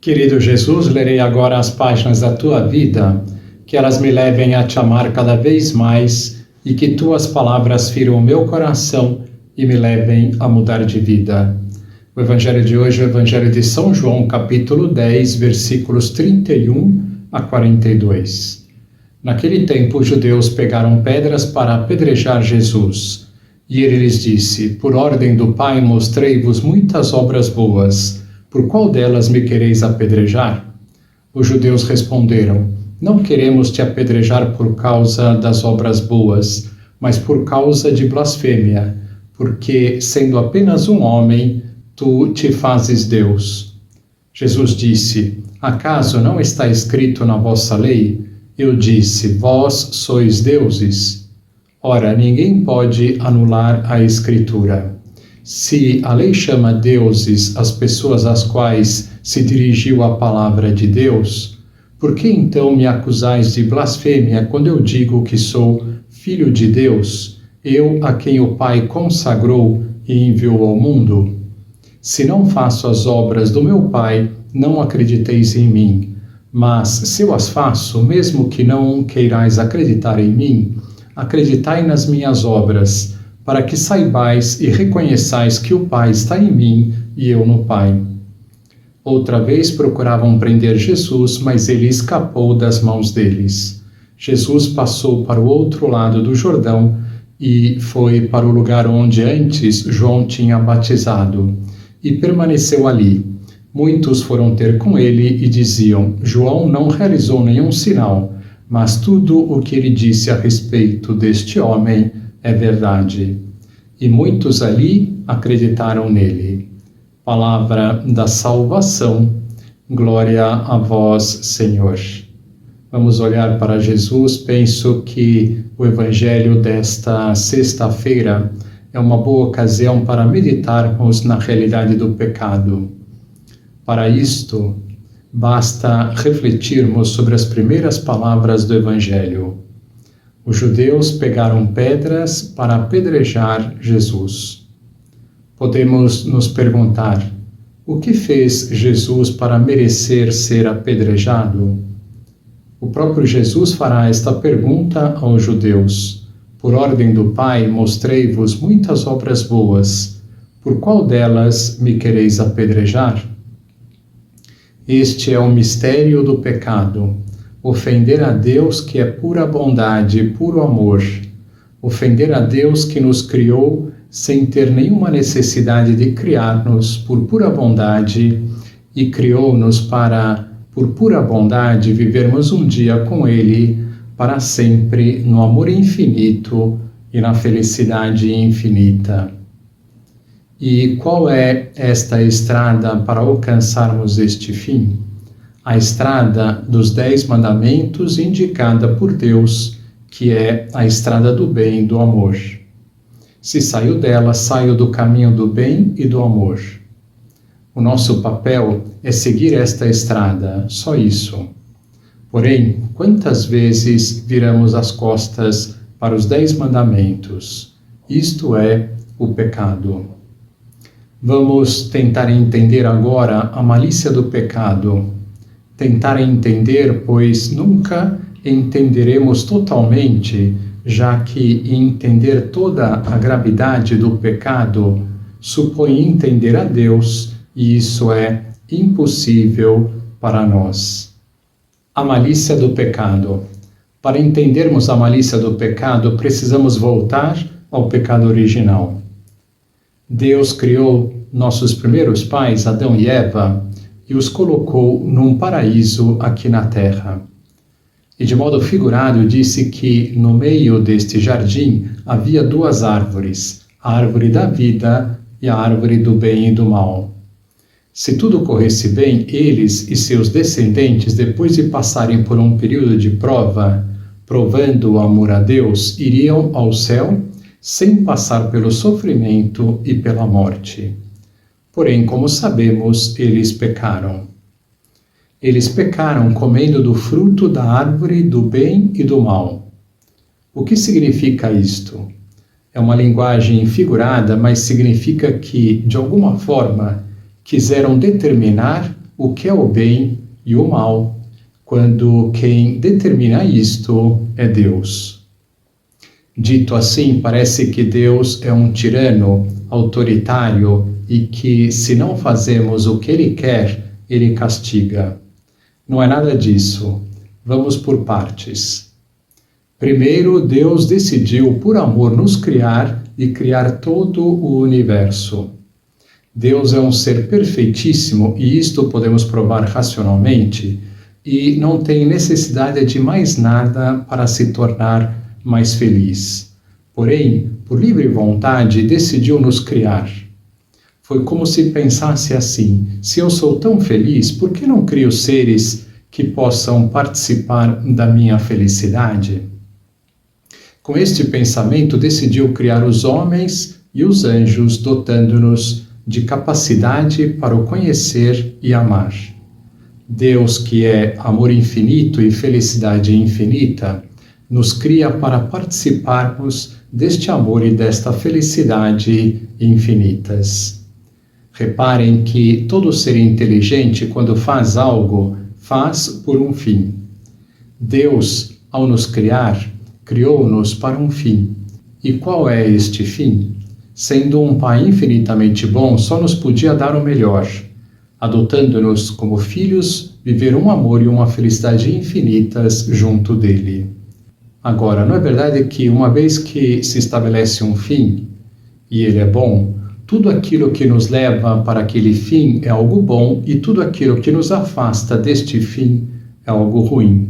Querido Jesus, lerei agora as páginas da Tua vida, que elas me levem a Te amar cada vez mais e que Tuas palavras firam o meu coração e me levem a mudar de vida. O Evangelho de hoje é o Evangelho de São João, capítulo 10, versículos 31 a 42. Naquele tempo, os judeus pegaram pedras para apedrejar Jesus. E ele lhes disse: Por ordem do Pai mostrei-vos muitas obras boas. Por qual delas me quereis apedrejar? Os judeus responderam: Não queremos te apedrejar por causa das obras boas, mas por causa de blasfêmia, porque, sendo apenas um homem, tu te fazes Deus. Jesus disse: Acaso não está escrito na vossa lei? Eu disse: Vós sois deuses. Ora, ninguém pode anular a Escritura. Se a lei chama deuses as pessoas às quais se dirigiu a palavra de Deus, por que então me acusais de blasfêmia quando eu digo que sou filho de Deus, eu a quem o Pai consagrou e enviou ao mundo? Se não faço as obras do meu Pai, não acrediteis em mim. Mas se eu as faço, mesmo que não queirais acreditar em mim, acreditai nas minhas obras, para que saibais e reconheçais que o Pai está em mim e eu no Pai. Outra vez procuravam prender Jesus, mas ele escapou das mãos deles. Jesus passou para o outro lado do Jordão e foi para o lugar onde antes João tinha batizado, e permaneceu ali. Muitos foram ter com ele e diziam: João não realizou nenhum sinal, mas tudo o que ele disse a respeito deste homem é verdade. E muitos ali acreditaram nele. Palavra da salvação. Glória a vós, Senhor. Vamos olhar para Jesus. Penso que o Evangelho desta sexta-feira é uma boa ocasião para meditarmos na realidade do pecado. Para isto, basta refletirmos sobre as primeiras palavras do Evangelho. Os judeus pegaram pedras para apedrejar Jesus. Podemos nos perguntar: o que fez Jesus para merecer ser apedrejado? O próprio Jesus fará esta pergunta aos judeus: Por ordem do Pai mostrei-vos muitas obras boas. Por qual delas me quereis apedrejar? Este é o mistério do pecado. Ofender a Deus, que é pura bondade, puro amor. Ofender a Deus que nos criou sem ter nenhuma necessidade de criar-nos por pura bondade e criou-nos para, por pura bondade, vivermos um dia com Ele para sempre no amor infinito e na felicidade infinita. E qual é esta estrada para alcançarmos este fim? A estrada dos 10 mandamentos indicada por Deus, que é a estrada do bem e do amor. Se saio dela, saio do caminho do bem e do amor. O nosso papel é seguir esta estrada, só isso. Porém, quantas vezes viramos as costas para os 10 mandamentos? Isto é o pecado. Vamos tentar entender agora a malícia do pecado. Tentar entender, pois nunca entenderemos totalmente, já que entender toda a gravidade do pecado supõe entender a Deus, e isso é impossível para nós. A malícia do pecado. Para entendermos a malícia do pecado, precisamos voltar ao pecado original. Deus criou nossos primeiros pais, Adão e Eva, e os colocou num paraíso aqui na terra. E de modo figurado disse que no meio deste jardim havia 2 árvores, a árvore da vida e a árvore do bem e do mal. Se tudo corresse bem, eles e seus descendentes, depois de passarem por um período de prova, provando o amor a Deus, iriam ao céu sem passar pelo sofrimento e pela morte. Porém, como sabemos, eles pecaram. Eles pecaram comendo do fruto da árvore do bem e do mal. O que significa isto? É uma linguagem figurada, mas significa que, de alguma forma, quiseram determinar o que é o bem e o mal, quando quem determina isto é Deus. Dito assim, parece que Deus é um tirano autoritário e que, se não fazemos o que Ele quer, Ele castiga. Não é nada disso. Vamos por partes. Primeiro, Deus decidiu, por amor, nos criar e criar todo o universo. Deus é um ser perfeitíssimo e isto podemos provar racionalmente e não tem necessidade de mais nada para se tornar mais feliz. Porém, por livre vontade, decidiu nos criar. Foi como se pensasse assim: se eu sou tão feliz, por que não crio seres que possam participar da minha felicidade? Com este pensamento, decidiu criar os homens e os anjos, dotando-nos de capacidade para o conhecer e amar. Deus, que é amor infinito e felicidade infinita, nos cria para participarmos deste amor e desta felicidade infinitas. Reparem que todo ser inteligente, quando faz algo, faz por um fim. Deus, ao nos criar, criou-nos para um fim. E qual é este fim? Sendo um Pai infinitamente bom, só nos podia dar o melhor, adotando-nos como filhos, viver um amor e uma felicidade infinitas junto dele. Agora, não é verdade que uma vez que se estabelece um fim, e ele é bom, tudo aquilo que nos leva para aquele fim é algo bom e tudo aquilo que nos afasta deste fim é algo ruim.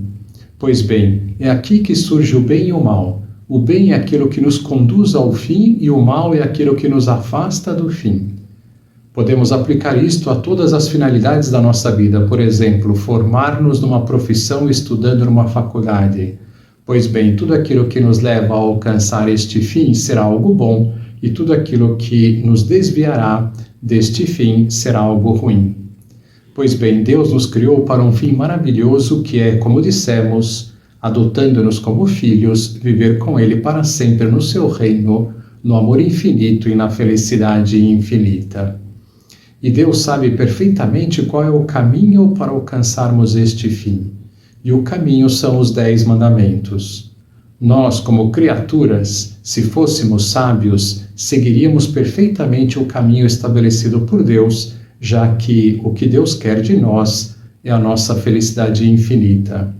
Pois bem, é aqui que surge o bem e o mal. O bem é aquilo que nos conduz ao fim e o mal é aquilo que nos afasta do fim. Podemos aplicar isto a todas as finalidades da nossa vida, por exemplo, formar-nos numa profissão estudando numa faculdade. Pois bem, tudo aquilo que nos leva a alcançar este fim será algo bom e tudo aquilo que nos desviará deste fim será algo ruim. Pois bem, Deus nos criou para um fim maravilhoso que é, como dissemos, adotando-nos como filhos, viver com Ele para sempre no seu reino, no amor infinito e na felicidade infinita. E Deus sabe perfeitamente qual é o caminho para alcançarmos este fim. E o caminho são os 10 mandamentos. Nós, como criaturas, se fôssemos sábios, seguiríamos perfeitamente o caminho estabelecido por Deus, já que o que Deus quer de nós é a nossa felicidade infinita.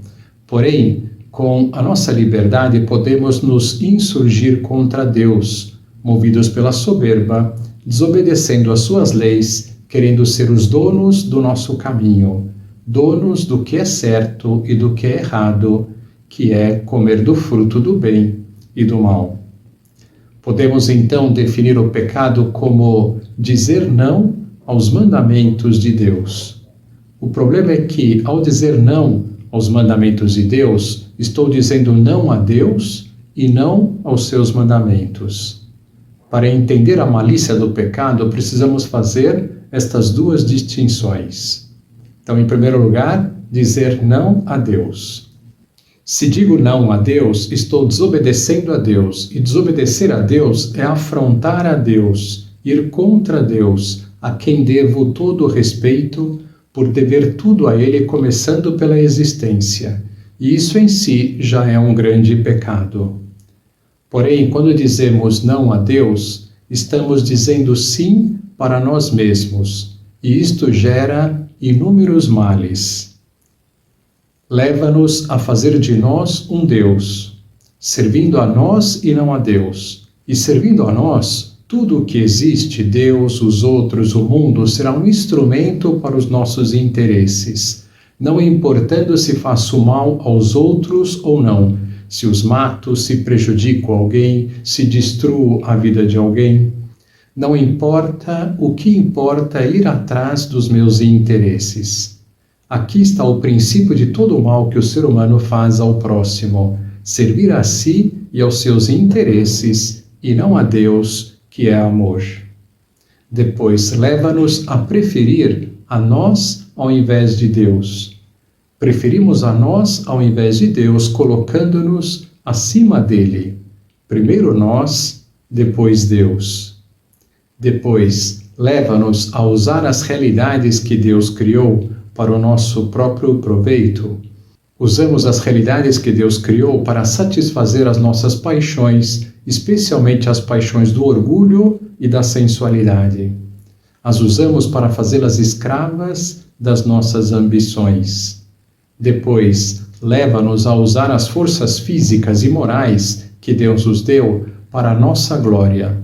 Porém, com a nossa liberdade, podemos nos insurgir contra Deus, movidos pela soberba, desobedecendo às suas leis, querendo ser os donos do nosso caminho, donos do que é certo e do que é errado, que é comer do fruto do bem e do mal. Podemos então definir o pecado como dizer não aos mandamentos de Deus. O problema é que, ao dizer não aos mandamentos de Deus, estou dizendo não a Deus e não aos seus mandamentos. Para entender a malícia do pecado, precisamos fazer estas duas distinções. Então, em primeiro lugar, dizer não a Deus. Se digo não a Deus, estou desobedecendo a Deus, e desobedecer a Deus é afrontar a Deus, ir contra Deus, a quem devo todo o respeito, por dever tudo a Ele, começando pela existência. E isso em si já é um grande pecado. Porém, quando dizemos não a Deus, estamos dizendo sim para nós mesmos, e isto gera inúmeros males. Leva-nos a fazer de nós um Deus, servindo a nós e não a Deus. E servindo a nós, tudo o que existe, Deus, os outros, o mundo, será um instrumento para os nossos interesses, não importando se faço mal aos outros ou não, se os mato, se prejudico alguém, se destruo a vida de alguém. Não importa, o que importa é ir atrás dos meus interesses. Aqui está o princípio de todo o mal que o ser humano faz ao próximo, servir a si e aos seus interesses, e não a Deus, que é amor. Depois, leva-nos a preferir a nós ao invés de Deus. Preferimos a nós ao invés de Deus, colocando-nos acima dele. Primeiro nós, depois Deus. Depois, leva-nos a usar as realidades que Deus criou para o nosso próprio proveito. Usamos as realidades que Deus criou para satisfazer as nossas paixões, especialmente as paixões do orgulho e da sensualidade. As usamos para fazê-las escravas das nossas ambições. Depois, leva-nos a usar as forças físicas e morais que Deus nos deu para a nossa glória.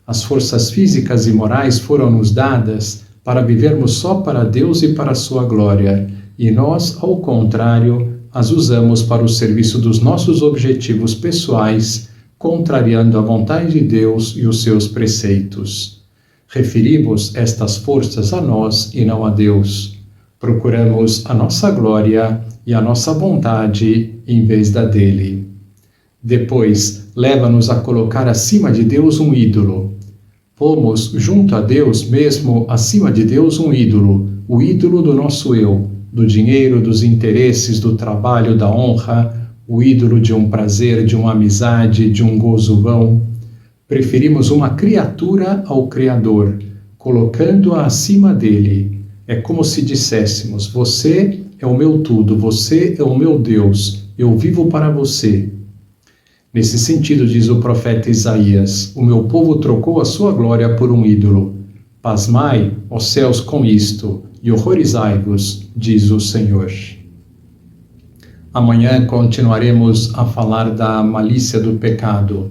As forças físicas e morais foram-nos dadas para vivermos só para Deus e para a sua glória, e nós, ao contrário, as usamos para o serviço dos nossos objetivos pessoais, contrariando a vontade de Deus e os seus preceitos. Referimos estas forças a nós e não a Deus. Procuramos a nossa glória e a nossa vontade em vez da dele. Depois, leva-nos a colocar acima de Deus um ídolo. Pomos junto a Deus, mesmo acima de Deus, um ídolo, o ídolo do nosso eu, do dinheiro, dos interesses, do trabalho, da honra, o ídolo de um prazer, de uma amizade, de um gozo vão. Preferimos uma criatura ao Criador, colocando-a acima dele. É como se disséssemos: você é o meu tudo, você é o meu Deus, eu vivo para você. Nesse sentido, diz o profeta Isaías: o meu povo trocou a sua glória por um ídolo. Pasmai, ó céus, com isto, e horrorizai-vos, diz o Senhor. Amanhã continuaremos a falar da malícia do pecado.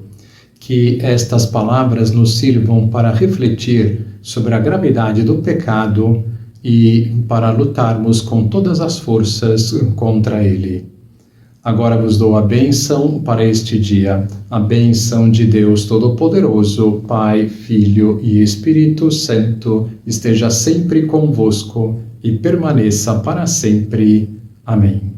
Que estas palavras nos sirvam para refletir sobre a gravidade do pecado e para lutarmos com todas as forças contra ele. Agora vos dou a bênção para este dia, a bênção de Deus Todo-Poderoso, Pai, Filho e Espírito Santo, esteja sempre convosco e permaneça para sempre. Amém.